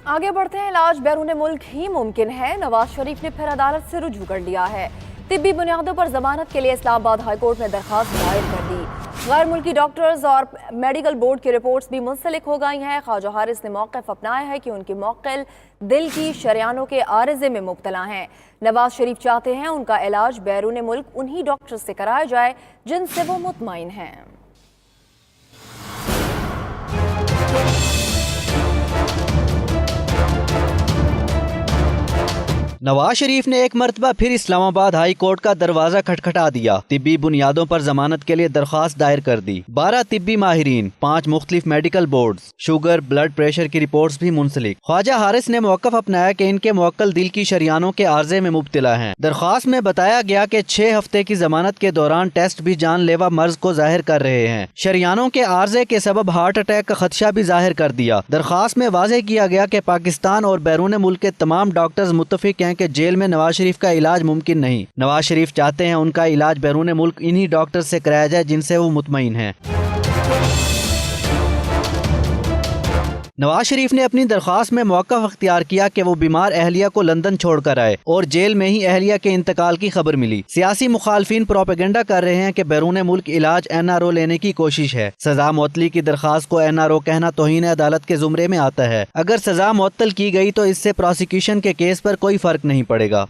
आगे बढ़ते हैं। इलाज बैरून मुल्क ही मुमकिन है। नवाज शरीफ ने फिर अदालत से रुजू कर लिया है। तिब्बी बुनियादों पर जमानत के लिए इस्लामाबाद हाई कोर्ट में दरखास्त दायर कर दी। गैर मुल्की डॉक्टर्स और मेडिकल बोर्ड की रिपोर्ट्स भी मुंसलिक हो गई हैं। ख्वाजा हारिस ने मौक़िफ़ अपनाया है कि उनके मौक्किल दिल की शरियानों के आरिज़े में मुब्तला हैं। नवाज शरीफ चाहते हैं उनका इलाज बैरून मुल्क उन्हीं डॉक्टर से कराया जाए जिनसे वो मुतमईन हैं। नवाज शरीफ ने एक मरतबा फिर इस्लामाबाद हाई कोर्ट का दरवाजा खटखटा दिया। तिब्बी बुनियादों पर जमानत के लिए दरख्वास्त दायर कर दी। 12 तिब्बी माहिरीन, 5 मुख्तलिफ medical board, sugar blood pressure की रिपोर्ट्स भी मुंसलिक। ख्वाजा हारिस ने मौक़िफ़ अपनाया कि इनके मुवक्किल दिल की शरियानों के आर्जे में मुब्तला हैं। दरख्वास्त में बताया गया कि 6 हफ्ते की जमानत के दौरान टेस्ट भी जानलेवा मर्ज को जाहिर कर रहे हैं। शरियानों के आर्जे के सबब हार्ट अटैक का खदशा भी जाहिर कर दिया। दरख्वास्त में वाज़ेह किया गया कि पाकिस्तान और बैरून मुल्क के तमाम डॉक्टर्स मुत्तफिक हैं कि जेल में नवाज शरीफ का इलाज मुमकिन नहीं। नवाज शरीफ चाहते हैं उनका इलाज बैरून मुल्क इन्हीं डॉक्टर से कराया जाए जिनसे वो मुतमईन हैं। नवाज शरीफ ने अपनी दरख्वास्त में मौक़िफ़ अख्तियार किया कि वो बीमार अहलिया को लंदन छोड़ कर आए और जेल में ही अहलिया के इंतकाल की खबर मिली। सियासी मुखालफिन प्रोपेगेंडा कर रहे हैं कि बैरून मुल्क इलाज NRO लेने की कोशिश है। सजा मुअत्तली की दरख्वास्त को NRO कहना तौहीन अदालत के जुमरे में आता है। अगर सजा मुअत्तल की गई तो इससे प्रोसिक्यूशन के केस पर कोई फर्क नहीं पड़ेगा।